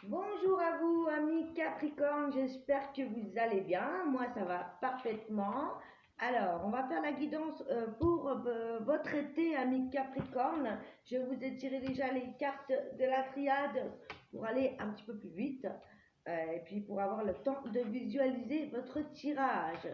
Bonjour à vous, amis Capricorne, j'espère que vous allez bien. Moi, ça va parfaitement. Alors, on va faire la guidance pour votre été, amis Capricorne. Je vous ai tiré déjà les cartes de la triade pour aller un petit peu plus vite et puis pour avoir le temps de visualiser votre tirage.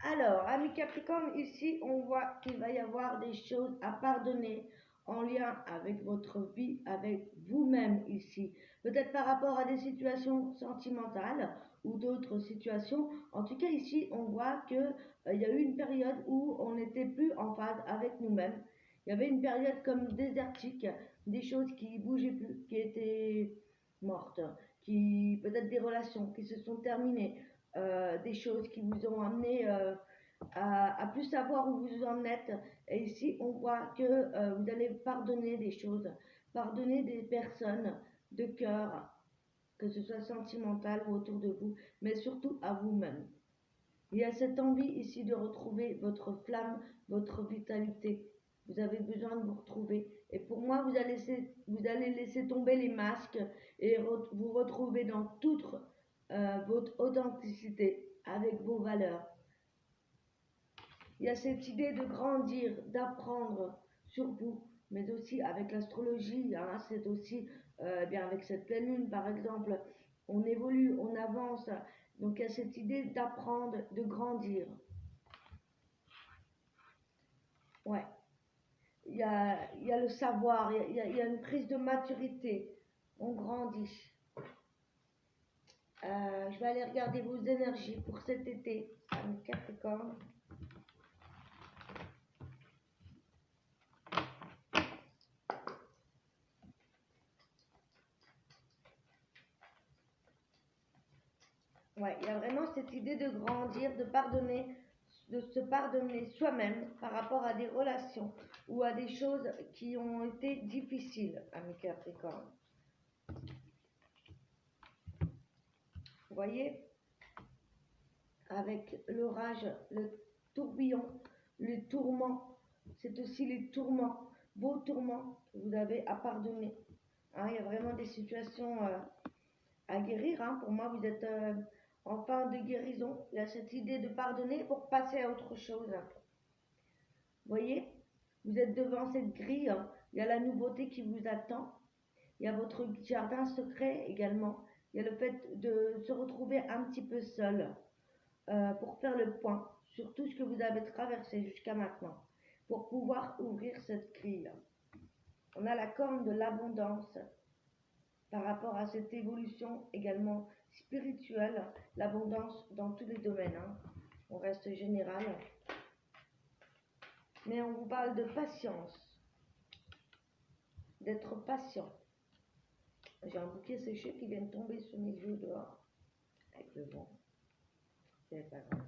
Alors, amis Capricorne, ici, on voit qu'il va y avoir des choses à pardonner en lien avec votre vie, avec vous-même ici. Peut-être par rapport à des situations sentimentales ou d'autres situations. En tout cas, ici, on voit qu'il y a eu une période où on n'était plus en phase avec nous-mêmes. Il y avait une période comme désertique, des choses qui bougeaient plus, qui étaient mortes, qui peut-être des relations qui se sont terminées, des choses qui vous ont amené à plus savoir où vous en êtes. Et ici, on voit que vous allez pardonner des choses, pardonner des personnes de cœur, que ce soit sentimental ou autour de vous, mais surtout à vous-même. Il y a cette envie ici de retrouver votre flamme, votre vitalité. Vous avez besoin de vous retrouver. Et pour moi, vous allez laisser tomber les masques et vous retrouver dans toute votre authenticité avec vos valeurs. Il y a cette idée de grandir, d'apprendre sur vous, mais aussi avec l'astrologie, hein, c'est aussi bien avec cette pleine lune par exemple, on évolue, on avance, donc il y a cette idée d'apprendre, de grandir. Ouais, il y a le savoir, il y a une prise de maturité, on grandit. Je vais aller regarder vos énergies pour cet été, Capricorne. Ouais, il y a vraiment cette idée de grandir, de pardonner, de se pardonner soi-même par rapport à des relations ou à des choses qui ont été difficiles, ami Capricorne. Vous voyez, avec l'orage, le tourbillon, le tourment, c'est aussi les tourments, vos tourments que vous avez à pardonner. Hein, il y a vraiment des situations à guérir. Hein. Pour moi, vous êtes en fin de guérison. Il y a cette idée de pardonner pour passer à autre chose. Vous voyez, vous êtes devant cette grille. Hein. Il y a la nouveauté qui vous attend. Il y a votre jardin secret également. Il y a le fait de se retrouver un petit peu seul pour faire le point sur tout ce que vous avez traversé jusqu'à maintenant, pour pouvoir ouvrir cette grille. On a la corne de l'abondance par rapport à cette évolution également spirituelle, l'abondance dans tous les domaines. Hein. On reste général, mais on vous parle de patience, d'être patient. J'ai un bouquet séché qui vient de tomber sur mes yeux dehors, avec le vent. C'est pas grave.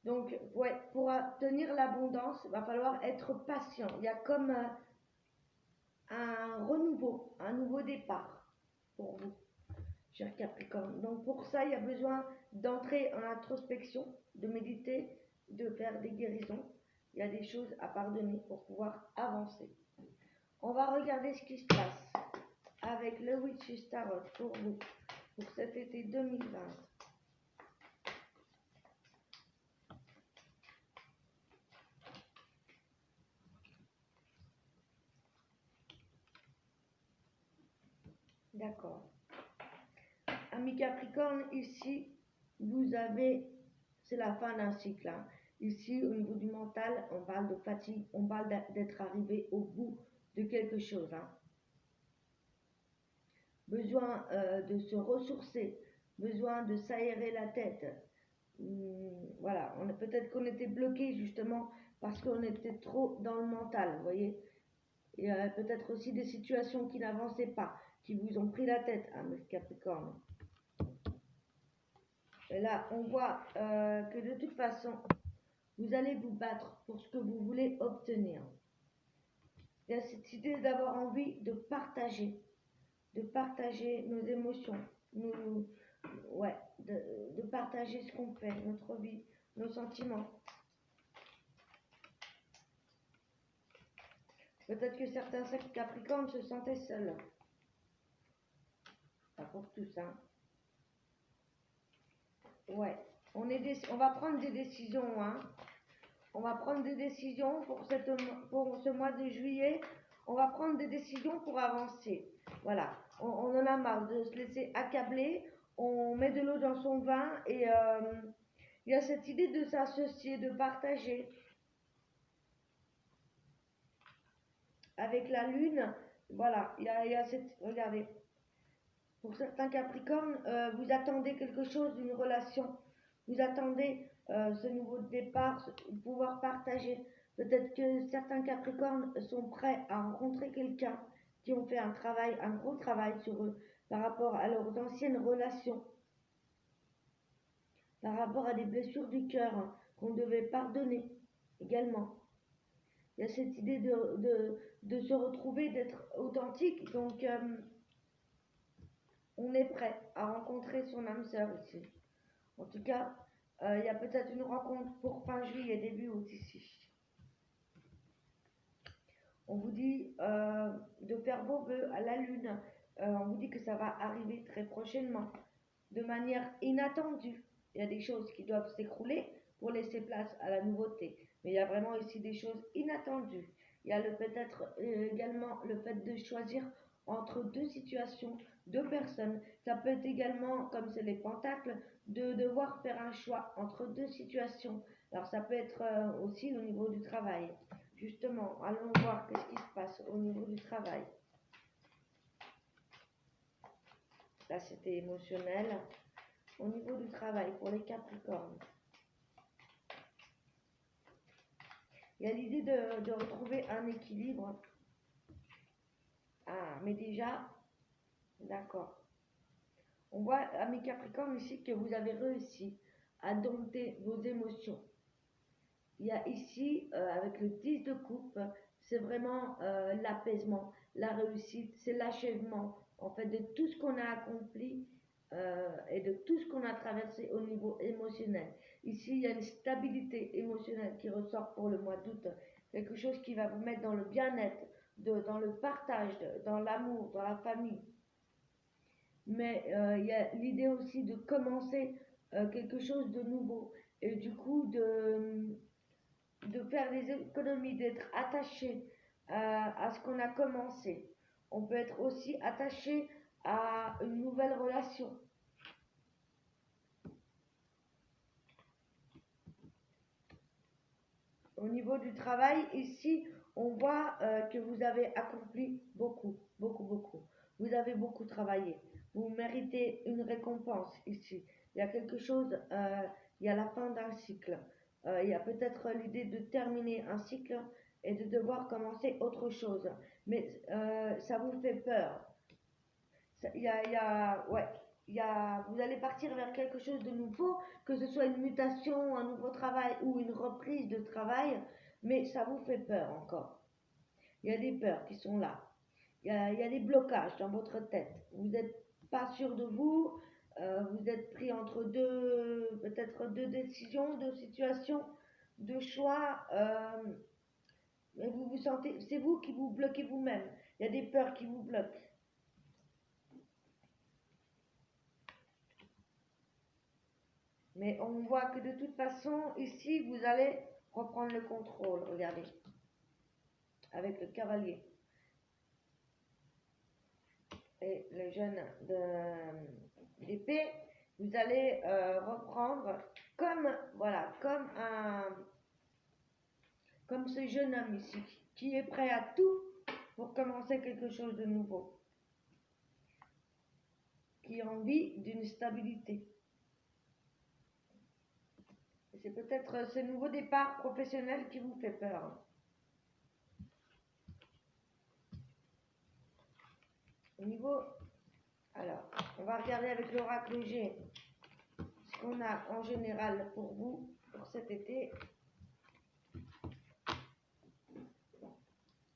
Donc, ouais, pour obtenir l'abondance, il va falloir être patient. Il y a comme un renouveau, un nouveau départ pour vous, cher Capricorne. Donc, pour ça, il y a besoin d'entrer en introspection, de méditer, de faire des guérisons. Il y a des choses à pardonner pour pouvoir avancer. On va regarder ce qui se passe avec le Witch's Tarot pour vous, pour cet été 2020. D'accord. Ami Capricorne, ici, vous avez, c'est la fin d'un cycle. Hein. Ici, au niveau du mental, on parle de fatigue, on parle d'être arrivé au bout de quelque chose. Hein. Besoin de se ressourcer, besoin de s'aérer la tête. Voilà, peut-être qu'on était bloqué justement parce qu'on était trop dans le mental, vous voyez. Il y a peut-être aussi des situations qui n'avançaient pas, qui vous ont pris la tête, hein, Capricorne. Et là, on voit que de toute façon, vous allez vous battre pour ce que vous voulez obtenir. Il y a cette idée d'avoir envie de partager nos émotions, ouais, de partager ce qu'on fait, notre vie, nos sentiments. Peut-être que certains Capricornes se sentaient seuls. pour tous, hein. Ouais, on va prendre des décisions, hein. On va prendre des décisions pour ce mois de juillet. On va prendre des décisions pour avancer. Voilà, on en a marre de se laisser accabler. On met de l'eau dans son vin et il y a cette idée de s'associer, de partager. Avec la lune, voilà, il y a cette... Regardez, pour certains Capricornes, vous attendez quelque chose d'une relation. Vous attendez ce nouveau départ, pouvoir partager. Peut-être que certains Capricornes sont prêts à rencontrer quelqu'un qui ont fait un travail, un gros travail sur eux par rapport à leurs anciennes relations, par rapport à des blessures du cœur qu'on devait pardonner également. Il y a cette idée de se retrouver, d'être authentique. Donc, on est prêt à rencontrer son âme sœur ici. En tout cas, il y a peut-être une rencontre pour fin juillet, début août ici. On vous dit de faire vos vœux à la lune. On vous dit que ça va arriver très prochainement, de manière inattendue. Il y a des choses qui doivent s'écrouler pour laisser place à la nouveauté. Mais il y a vraiment ici des choses inattendues. Il y a peut-être également le fait de choisir entre deux situations, deux personnes. Ça peut être également, comme c'est les pentacles, de devoir faire un choix entre deux situations. Alors ça peut être aussi au niveau du travail. Justement, allons voir qu'est-ce qui se passe au niveau du travail. Là, c'était émotionnel. Au niveau du travail, pour les Capricornes, il y a l'idée de retrouver un équilibre. Ah, mais déjà, d'accord. On voit à mes Capricornes ici que vous avez réussi à dompter vos émotions. Il y a ici, avec le 10 de coupe, c'est vraiment l'apaisement, la réussite, c'est l'achèvement, en fait, de tout ce qu'on a accompli et de tout ce qu'on a traversé au niveau émotionnel. Ici, il y a une stabilité émotionnelle qui ressort pour le mois d'août, quelque chose qui va vous mettre dans le bien-être, dans le partage, dans l'amour, dans la famille. Mais il y a l'idée aussi de commencer quelque chose de nouveau et du coup de faire des économies, d'être attaché à ce qu'on a commencé. On peut être aussi attaché à une nouvelle relation. Au niveau du travail, ici, on voit que vous avez accompli beaucoup, beaucoup, beaucoup. Vous avez beaucoup travaillé. Vous méritez une récompense ici. Il y a quelque chose, il y a la fin d'un cycle. Il y a peut-être l'idée de terminer un cycle et de devoir commencer autre chose. Mais ça vous fait peur. Ouais, vous allez partir vers quelque chose de nouveau, que ce soit une mutation, un nouveau travail ou une reprise de travail, mais ça vous fait peur encore. Il y a des peurs qui sont là. Il y a des blocages dans votre tête. Vous n'êtes pas sûr de vous. Vous êtes pris entre peut-être deux décisions, deux situations, deux choix. Mais vous vous sentez, c'est vous qui vous bloquez vous-même. Il y a des peurs qui vous bloquent. Mais on voit que de toute façon, ici, vous allez reprendre le contrôle. Regardez. Avec le cavalier. Et le jeune de l'épée, vous allez reprendre comme ce jeune homme ici, qui est prêt à tout pour commencer quelque chose de nouveau. Qui a envie d'une stabilité. C'est peut-être ce nouveau départ professionnel qui vous fait peur. Au niveau... Alors, on va regarder avec l'oracle G ce qu'on a en général pour vous, pour cet été.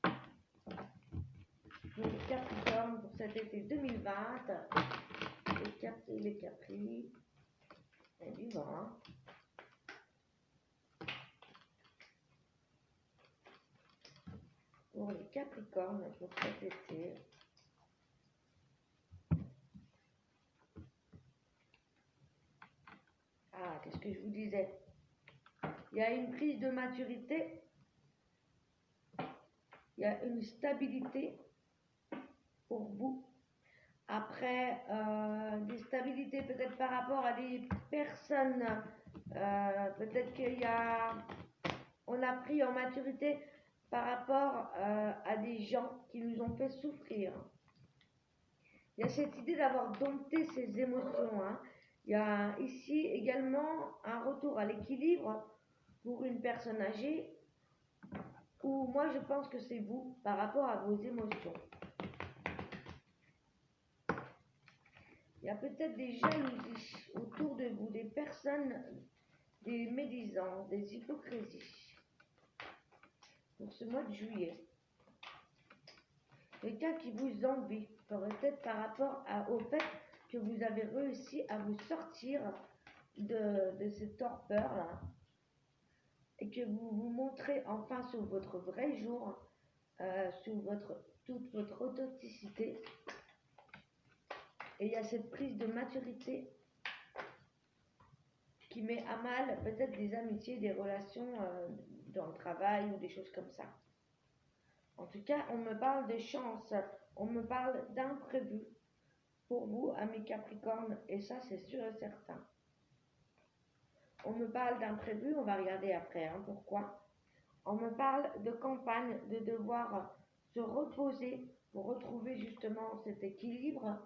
Pour les Capricornes, pour cet été 2020. Les Capri. Et du vent. Pour les Capricornes, pour cet été. qu'est-ce que je vous disais? Il y a une prise de maturité, il y a une stabilité pour vous. Après, des stabilités peut-être par rapport à des personnes, peut-être on a pris en maturité par rapport à des gens qui nous ont fait souffrir. Il y a cette idée d'avoir dompté ses émotions, hein. Il y a ici également un retour à l'équilibre pour une personne âgée, ou moi je pense que c'est vous par rapport à vos émotions. Il y a peut-être des jalousies autour de vous, des personnes, des médisants, des hypocrisies pour ce mois de juillet. Quelqu'un qui vous envie, peut-être par rapport au fait que vous avez réussi à vous sortir de cette torpeur-là et que vous vous montrez enfin sous votre vrai jour, sous toute votre authenticité. Et il y a cette prise de maturité qui met à mal peut-être des amitiés, des relations dans le travail ou des choses comme ça. En tout cas, on me parle de chance, on me parle d'imprévu pour vous, amis Capricorne, et ça c'est sûr et certain. On me parle d'imprévu, on va regarder après pourquoi. On me parle de campagne, de devoir se reposer pour retrouver justement cet équilibre.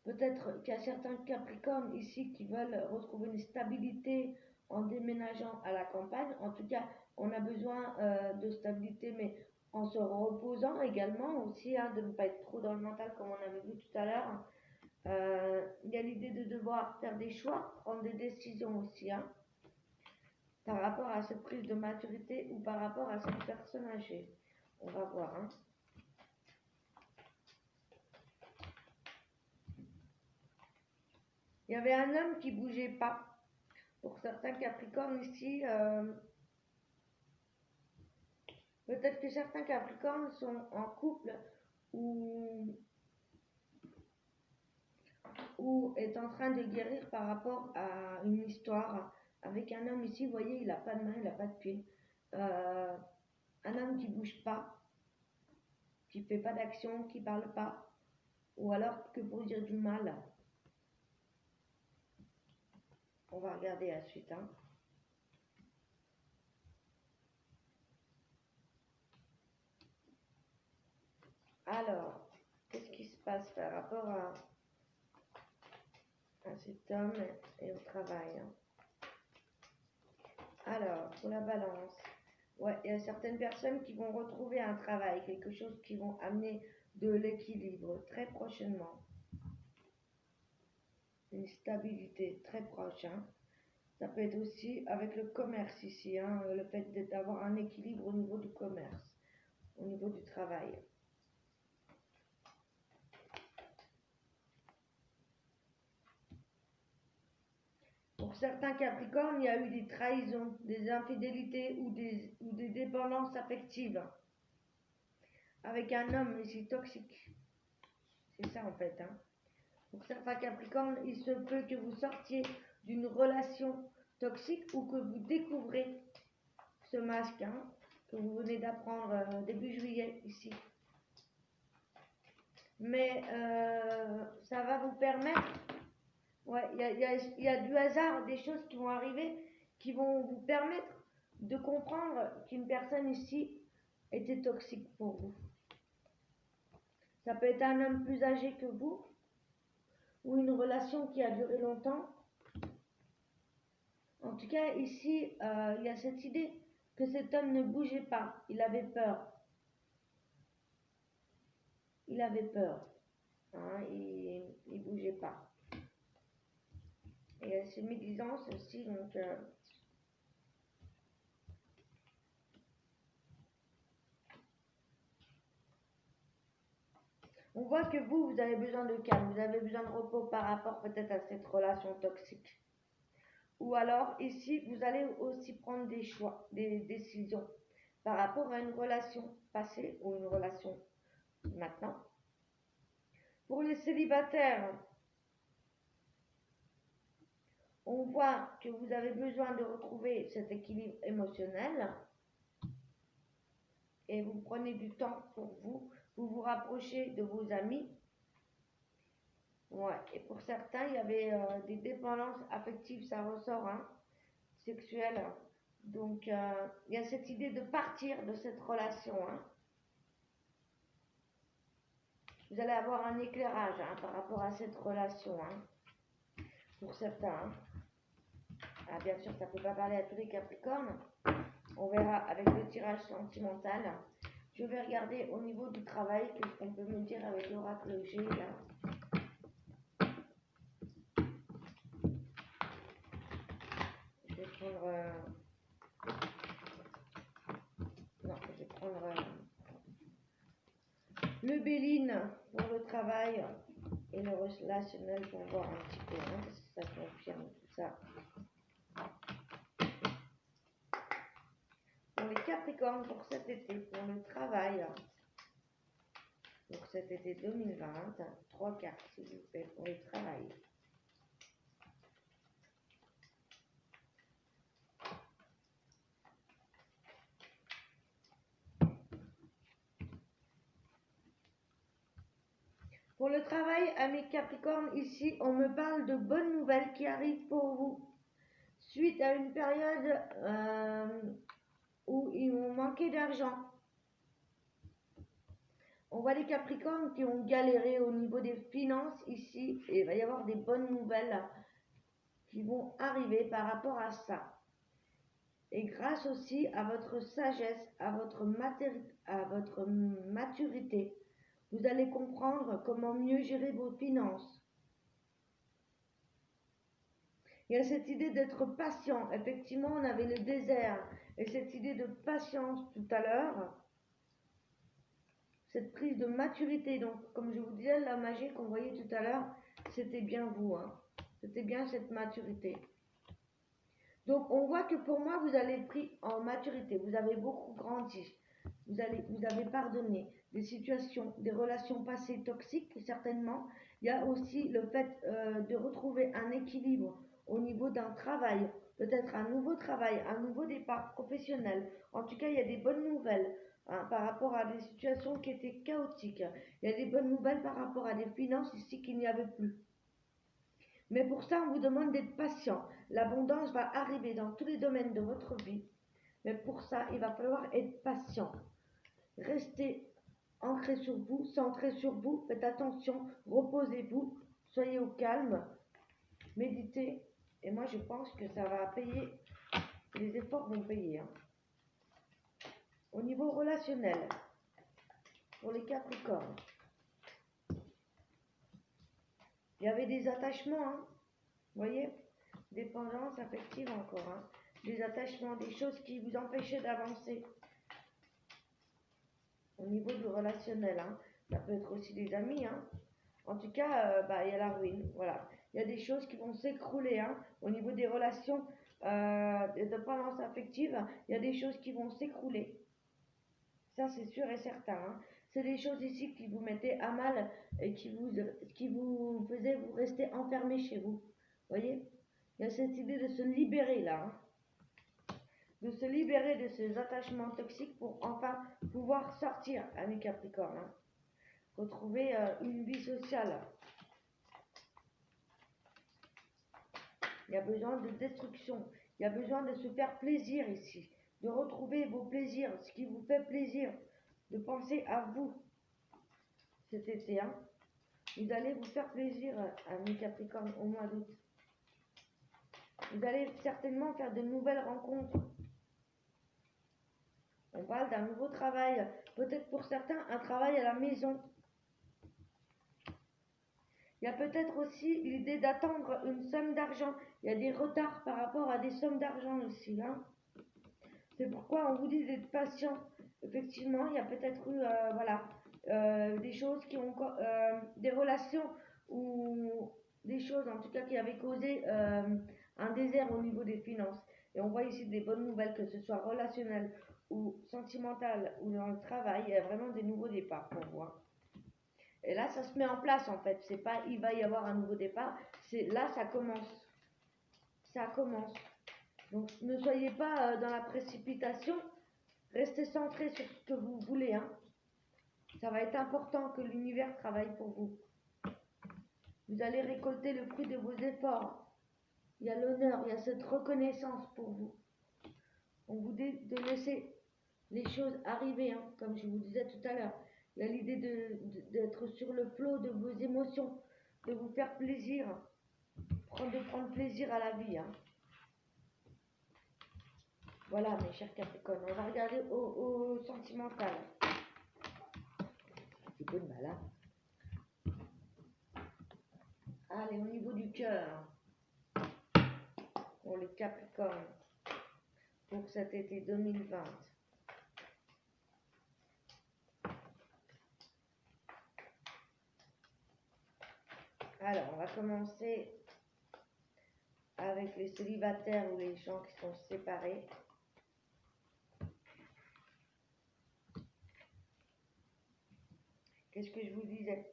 Peut-être qu'il y a certains Capricornes ici qui veulent retrouver une stabilité en déménageant à la campagne. En tout cas, on a besoin de stabilité, mais en se reposant également aussi, de ne pas être trop dans le mental comme on avait vu tout à l'heure. Il y a l'idée de devoir faire des choix, prendre des décisions aussi, par rapport à cette prise de maturité ou par rapport à cette personne âgée. On va voir. Il y avait un homme qui bougeait pas. Pour certains Capricornes ici, peut-être que certains Capricornes sont en couple ou est en train de guérir par rapport à une histoire avec un homme ici. Vous voyez, il n'a pas de main, il n'a pas de pied. Un homme qui bouge pas, qui fait pas d'action, qui parle pas, ou alors que pour dire du mal. On va regarder la suite. Alors, qu'est-ce qui se passe par rapport à cet homme et au travail? Alors, pour la balance, ouais, il y a certaines personnes qui vont retrouver un travail, quelque chose qui vont amener de l'équilibre très prochainement. Une stabilité très proche. Ça peut être aussi avec le commerce ici, le fait d'avoir un équilibre au niveau du commerce, au niveau du travail. Pour certains Capricornes, il y a eu des trahisons, des infidélités ou des dépendances affectives avec un homme ici toxique. C'est ça en fait. Pour certains Capricornes, il se peut que vous sortiez d'une relation toxique ou que vous découvrez ce masque que vous venez d'apprendre début juillet ici. Mais ça va vous permettre, il y a du hasard, des choses qui vont arriver qui vont vous permettre de comprendre qu'une personne ici était toxique pour vous. Ça peut être un homme plus âgé que vous ou une relation qui a duré longtemps. En tout cas, ici, il y a cette idée que cet homme ne bougeait pas. Il avait peur. Il avait peur. Il bougeait pas. Et il y a ces médisances aussi, donc... on voit que vous avez besoin de calme, vous avez besoin de repos par rapport peut-être à cette relation toxique. Ou alors, ici, vous allez aussi prendre des choix, des décisions par rapport à une relation passée ou une relation maintenant. Pour les célibataires, On voit que vous avez besoin de retrouver cet équilibre émotionnel et vous prenez du temps pour vous vous rapprochez de vos amis. Ouais. Et pour certains, il y avait des dépendances affectives, ça ressort, hein, sexuelles. Donc, il y a cette idée de partir de cette relation, hein. Vous allez avoir un éclairage, hein, par rapport à cette relation, hein, pour certains, hein. Ah, bien sûr, ça ne peut pas parler à tous les Capricornes. On verra avec le tirage sentimental. Je vais regarder au niveau du travail qu'est-ce qu'on peut me dire avec l'oracle G là. Je vais prendre. Non, je vais prendre le Béline pour le travail et le relationnel pour voir un petit peu, hein, parce que ça confirme tout ça. Pour les Capricornes pour cet été, pour le travail, pour cet été 2020, 3 cartes s'il vous plaît pour le travail. Pour le travail, amis Capricornes, ici, on me parle de bonnes nouvelles qui arrivent pour vous. Suite à une période où ils ont manqué d'argent. On voit les Capricornes qui ont galéré au niveau des finances ici. Et il va y avoir des bonnes nouvelles qui vont arriver par rapport à ça. Et grâce aussi à votre sagesse, à votre maturité, vous allez comprendre comment mieux gérer vos finances. Il y a cette idée d'être patient. Effectivement, on avait le désert. Et cette idée de patience tout à l'heure, cette prise de maturité. Donc, comme je vous disais, la magie qu'on voyait tout à l'heure, c'était bien vous. Hein. C'était bien cette maturité. Donc, on voit que pour moi, vous avez pris en maturité. Vous avez beaucoup grandi. Vous avez pardonné des situations, des relations passées toxiques, certainement. Il y a aussi le fait de retrouver un équilibre au niveau d'un travail, peut-être un nouveau travail, un nouveau départ professionnel. En tout cas, il y a des bonnes nouvelles, hein, par rapport à des situations qui étaient chaotiques. Il y a des bonnes nouvelles par rapport à des finances ici qu'il n'y avait plus. Mais pour ça, on vous demande d'être patient. L'abondance va arriver dans tous les domaines de votre vie. Mais pour ça, il va falloir être patient. Restez ancré sur vous, centré sur vous. Faites attention, reposez-vous, soyez au calme, méditez. Et moi, je pense que ça va payer. Les efforts vont payer. Hein. Au niveau relationnel, pour les Capricornes, il y avait des attachements, hein, vous voyez, dépendance affective encore, hein, des attachements, des choses qui vous empêchaient d'avancer. Au niveau du relationnel, hein, ça peut être aussi des amis, hein. En tout cas, il y a la ruine, voilà. Il y a des choses qui vont s'écrouler, hein, au niveau des relations de dépendance affective, il y a des choses qui vont s'écrouler. Ça, c'est sûr et certain, hein. C'est des choses ici qui vous mettaient à mal et qui vous faisaient vous rester enfermé chez vous. Vous voyez? Il y a cette idée de se libérer là, hein. De se libérer de ces attachements toxiques pour enfin pouvoir sortir, amis Capricorne. Hein. Retrouver une vie sociale. Il y a besoin de destruction. Il y a besoin de se faire plaisir ici. De retrouver vos plaisirs, ce qui vous fait plaisir. De penser à vous cet été. Hein. Vous allez vous faire plaisir, amis Capricorne, au mois d'août. Vous allez certainement faire de nouvelles rencontres. On parle d'un nouveau travail. Peut-être pour certains, un travail à la maison. Il y a peut-être aussi l'idée d'attendre une somme d'argent. Il y a des retards par rapport à des sommes d'argent aussi. Hein. C'est pourquoi on vous dit d'être patient. Effectivement, il y a peut-être eu des choses qui ont des relations ou des choses en tout cas qui avaient causé un désert au niveau des finances. Et on voit ici des bonnes nouvelles, que ce soit relationnel ou sentimental ou dans le travail. Il y a vraiment des nouveaux départs pour voir. Et là, ça se met en place en fait. C'est pas il va y avoir un nouveau départ. C'est là, ça commence. ça commence. Donc ne soyez pas dans la précipitation, restez centré sur ce que vous voulez. Hein. Ça va être important que l'univers travaille pour vous. Vous allez récolter le fruit de vos efforts. Il y a l'honneur, il y a cette reconnaissance pour vous. On vous dit de laisser les choses arriver, hein, comme je vous disais tout à l'heure. Il y a l'idée d'être sur le flot de vos émotions, de vous faire plaisir, de prendre plaisir à la vie. Hein. Voilà, mes chers Capricornes, on va regarder au sentimental. Un petit peu de mal, hein. Allez, au niveau du cœur, pour les Capricornes, pour cet été 2020. Alors, on va commencer avec les célibataires ou les gens qui sont séparés. Qu'est-ce que je vous disais?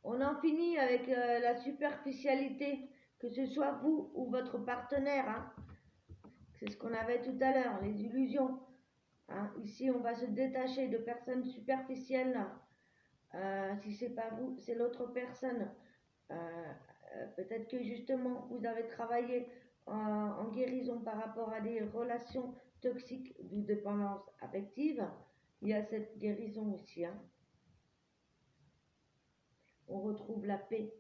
On en finit avec la superficialité, que ce soit vous ou votre partenaire. Hein. C'est ce qu'on avait tout à l'heure, les illusions. Hein. Ici, on va se détacher de personnes superficielles. Si c'est pas vous, c'est l'autre personne. Peut-être que justement, vous avez travaillé en guérison par rapport à des relations toxiques ou dépendance affective. Il y a cette guérison aussi. Hein. On retrouve la paix.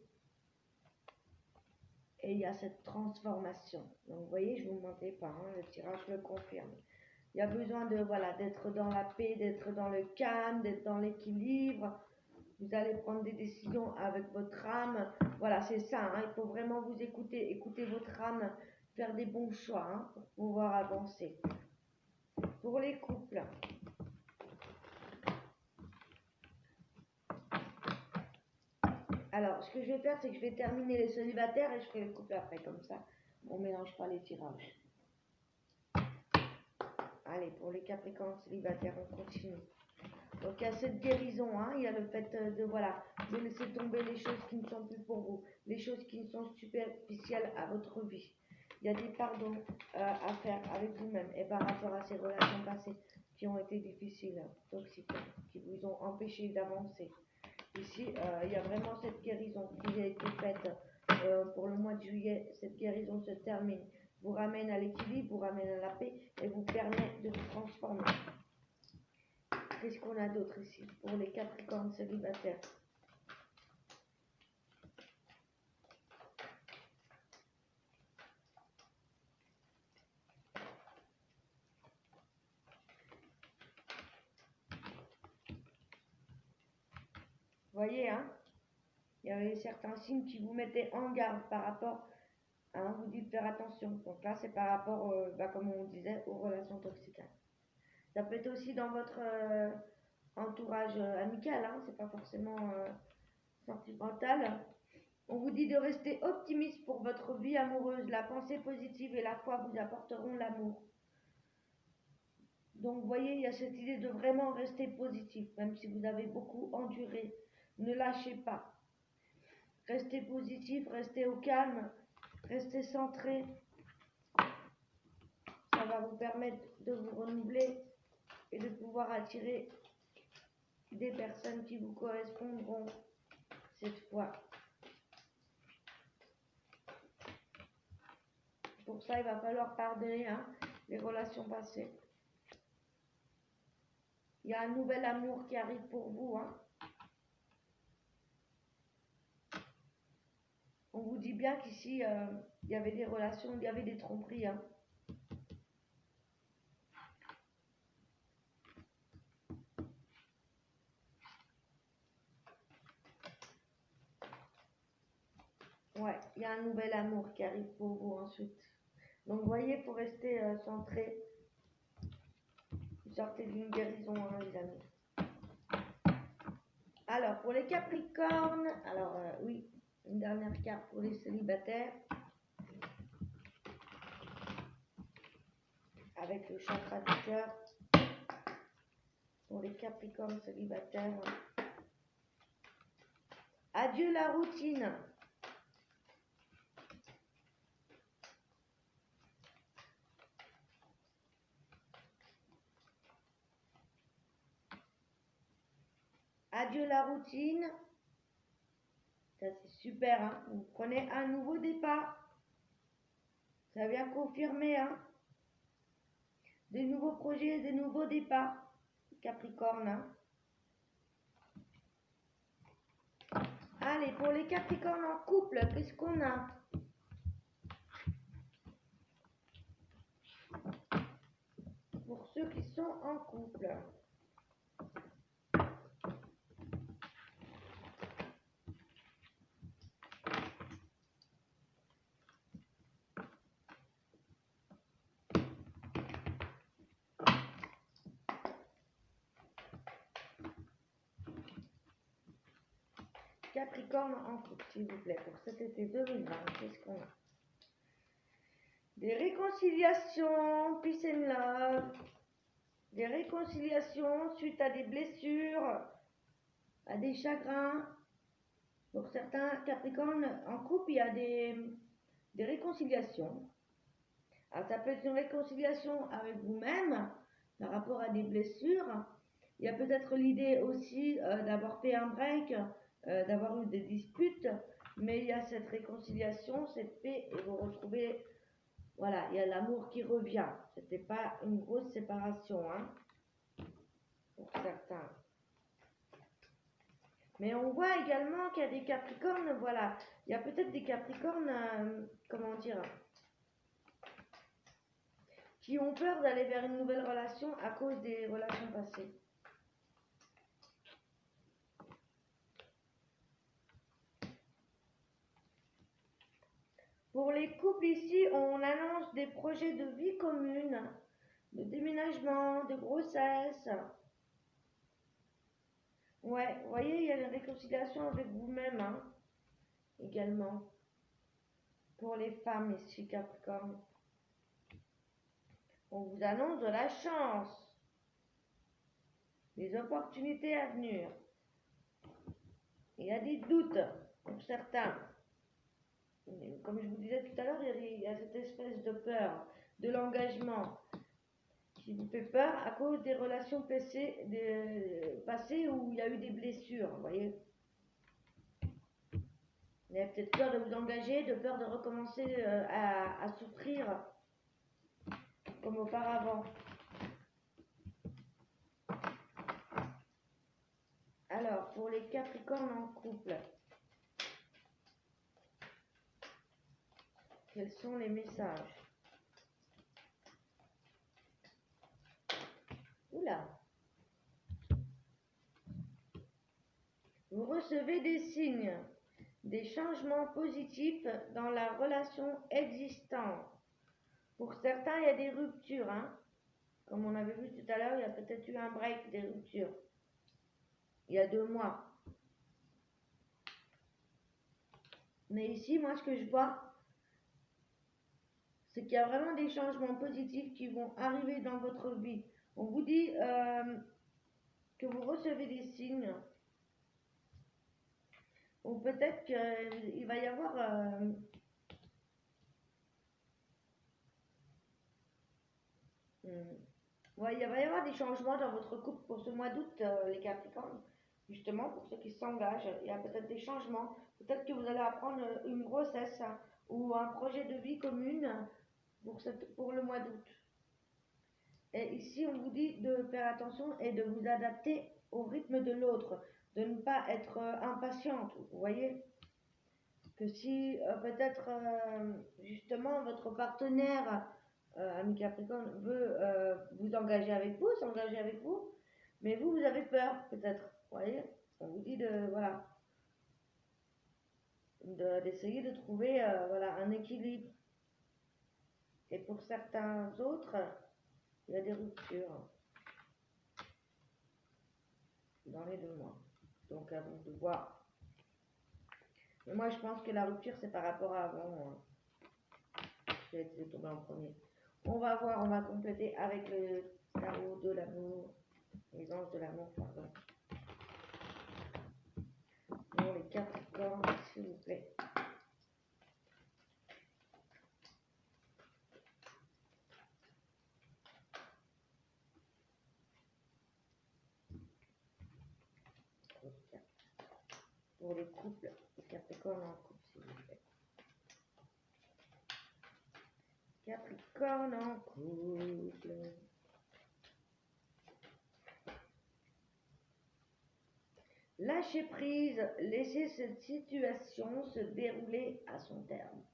Et il y a cette transformation. Donc, vous voyez, je ne vous mentais pas, hein, le tirage le confirme. Il y a besoin de, voilà, d'être dans la paix, d'être dans le calme, d'être dans l'équilibre. Vous allez prendre des décisions avec votre âme. Voilà, c'est ça. Hein, il faut vraiment vous écouter, écouter votre âme, faire des bons choix hein, pour pouvoir avancer. Pour les couples. Alors, ce que je vais faire, c'est que je vais terminer les célibataires et je ferai les couples après, comme ça. On ne mélange pas les tirages. Allez, pour les Capricornes célibataires, on continue. Donc, il y a cette guérison, hein, il y a le fait de laisser tomber les choses qui ne sont plus pour vous, les choses qui sont superficielles à votre vie. Il y a des pardons à faire avec vous-même et par rapport à ces relations passées qui ont été difficiles, toxiques, qui vous ont empêché d'avancer. Ici, il y a vraiment cette guérison qui a été faite pour le mois de juillet. Cette guérison se termine, vous ramène à l'équilibre, vous ramène à la paix et vous permet de vous transformer. Qu'est-ce qu'on a d'autre ici pour les Capricornes célibataires? Vous voyez, hein, il y avait certains signes qui vous mettaient en garde par rapport à, vous dites faire attention. Donc là, c'est par rapport, comme on disait, aux relations toxiques. Ça peut être aussi dans votre entourage amical, hein, c'est pas forcément sentimental. On vous dit de rester optimiste pour votre vie amoureuse. La pensée positive et la foi vous apporteront l'amour. Donc, vous voyez, il y a cette idée de vraiment rester positif, même si vous avez beaucoup enduré. Ne lâchez pas. Restez positif, restez au calme, restez centré. Ça va vous permettre de vous renouveler et de pouvoir attirer des personnes qui vous correspondront cette fois. Pour ça, il va falloir pardonner les relations passées. Il y a un nouvel amour qui arrive pour vous. Hein. On vous dit bien qu'ici, il y avait des relations, il y avait des tromperies. Hein. Ouais, il y a un nouvel amour qui arrive pour vous ensuite. Donc, vous voyez, pour rester centré, vous sortez d'une guérison, hein, les amis. Alors, pour les Capricornes, alors oui, une dernière carte pour les célibataires. Avec le chakra du cœur. Pour les Capricornes célibataires. Adieu la routine. adieu la routine. Ça c'est super, hein. Vous prenez un nouveau départ. Ça vient confirmer, hein. Des nouveaux projets, des nouveaux départs. Capricorne, hein. Allez, pour les Capricornes en couple, qu'est-ce qu'on a? Pour ceux qui sont en couple. Capricorne en couple, s'il vous plaît, pour cet été 2020, qu'est-ce qu'on a? Des réconciliations, peace and love, des réconciliations suite à des blessures, à des chagrins. Pour certains Capricornes en couple, il y a des réconciliations. Alors, ça peut être une réconciliation avec vous-même par rapport à des blessures. Il y a peut-être l'idée aussi d'avoir fait un break, d'avoir eu des disputes, mais il y a cette réconciliation, cette paix, et vous retrouvez, voilà, il y a l'amour qui revient. C'était pas une grosse séparation, hein, pour certains. Mais on voit également qu'il y a des Capricornes, voilà, il y a peut-être des Capricornes, comment dire, qui ont peur d'aller vers une nouvelle relation à cause des relations passées. Pour les couples ici, on annonce des projets de vie commune, de déménagement, de grossesse. Ouais, vous voyez, il y a une réconciliation avec vous-même, hein, également. Pour les femmes ici, Capricorne. On vous annonce de la chance, des opportunités à venir. Il y a des doutes pour certains. Comme je vous disais tout à l'heure, il y a cette espèce de peur de l'engagement qui vous fait peur à cause des relations passées où il y a eu des blessures, vous voyez. Vous avez peut-être peur de vous engager, de peur de recommencer à souffrir comme auparavant. Alors, pour les Capricornes en couple, quels sont les messages? Oula! Vous recevez des signes, des changements positifs dans la relation existante. Pour certains, il y a des ruptures, hein. Comme on avait vu tout à l'heure, il y a peut-être eu un break, des ruptures. Il y a 2 mois. Mais ici, moi, ce que je vois, c'est qu'il y a vraiment des changements positifs qui vont arriver dans votre vie. On vous dit que vous recevez des signes, ou peut-être qu'il va y avoir ouais, il va y avoir des changements dans votre couple pour ce mois d'août, les Capricornes. Justement, pour ceux qui s'engagent, il y a peut-être des changements. Peut-être que vous allez apprendre une grossesse, hein, ou un projet de vie commune pour le mois d'août. Et ici, on vous dit de faire attention et de vous adapter au rythme de l'autre, de ne pas être impatiente, vous voyez. Que si peut-être justement votre partenaire, ami Capricorne, veut vous engager avec vous, s'engager avec vous, mais vous avez peur peut-être, vous voyez. On vous dit voilà, d'essayer de trouver voilà, un équilibre. Et pour certains autres, il y a des ruptures dans les 2 mois. Donc à vous de voir. Mais moi je pense que la rupture c'est par rapport à avant. J'ai été tombé en premier. On va voir, on va compléter avec le tarot de l'amour, les anges de l'amour, pardon. Pour les Capricornes, s'il vous plaît. pour les couples, les Capricornes en couple, s'il vous plaît. Capricorne en couple. Lâchez prise, laissez cette situation se dérouler à son terme.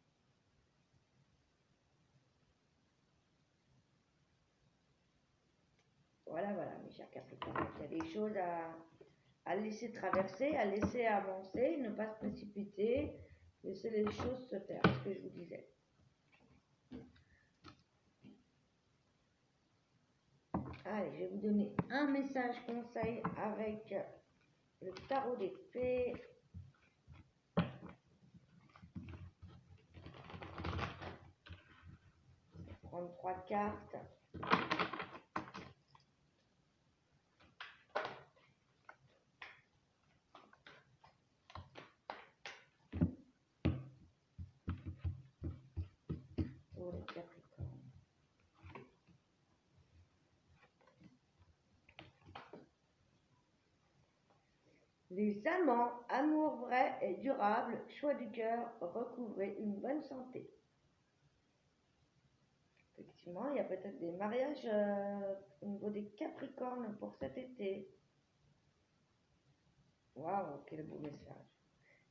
Voilà, mes chers Capricornes. Il y a des choses à laisser traverser, à laisser avancer, ne pas se précipiter, laisser les choses se faire, ce que je vous disais. Allez, je vais vous donner un message conseil avec le tarot des fées. Prendre 3 cartes. Pour les Capricornes. Les amants, amour vrai et durable, choix du cœur, recouvrez une bonne santé. Effectivement, il y a peut-être des mariages au niveau des Capricornes pour cet été. Waouh, quel beau message.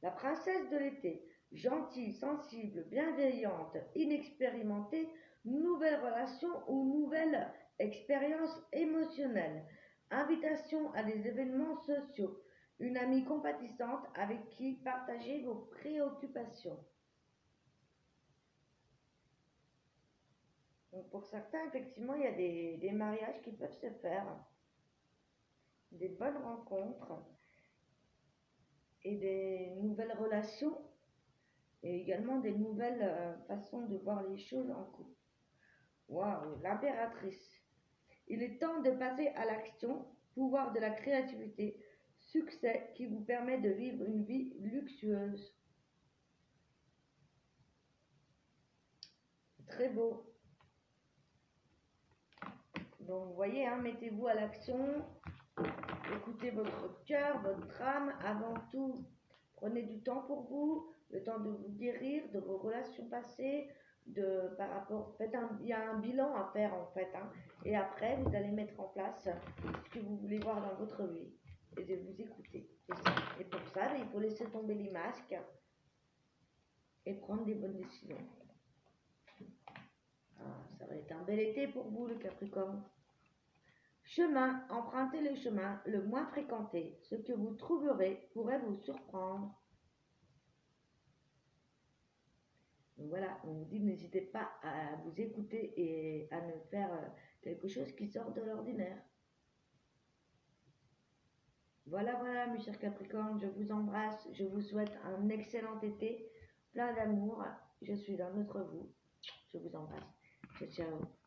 La princesse de l'été, gentille, sensible, bienveillante, inexpérimentée, nouvelle relation ou nouvelle expérience émotionnelle, invitation à des événements sociaux, une amie compatissante avec qui partager vos préoccupations. Donc pour certains, effectivement, il y a des mariages qui peuvent se faire, des bonnes rencontres et des nouvelles relations et également des nouvelles façons de voir les choses en couple. Waouh, l'impératrice. Il est temps de passer à l'action, pouvoir de la créativité, succès qui vous permet de vivre une vie luxueuse. Très beau. Donc vous voyez, hein, mettez-vous à l'action, écoutez votre cœur, votre âme, avant tout, prenez du temps pour vous, le temps de vous guérir de vos relations passées, par rapport, il y a un bilan à faire en fait, hein, et après vous allez mettre en place ce que vous voulez voir dans votre vie et de vous écouter. Et pour ça, il faut laisser tomber les masques et prendre des bonnes décisions. Ah, ça va être un bel été pour vous, le Capricorne. Chemin, empruntez les chemins le moins fréquentés. Ce que vous trouverez pourrait vous surprendre. Donc voilà, on vous dit n'hésitez pas à vous écouter et à ne faire quelque chose qui sort de l'ordinaire. Voilà, mes chers Capricornes, je vous embrasse, je vous souhaite un excellent été, plein d'amour. Je suis dans notre vous. Je vous embrasse. Ciao, ciao.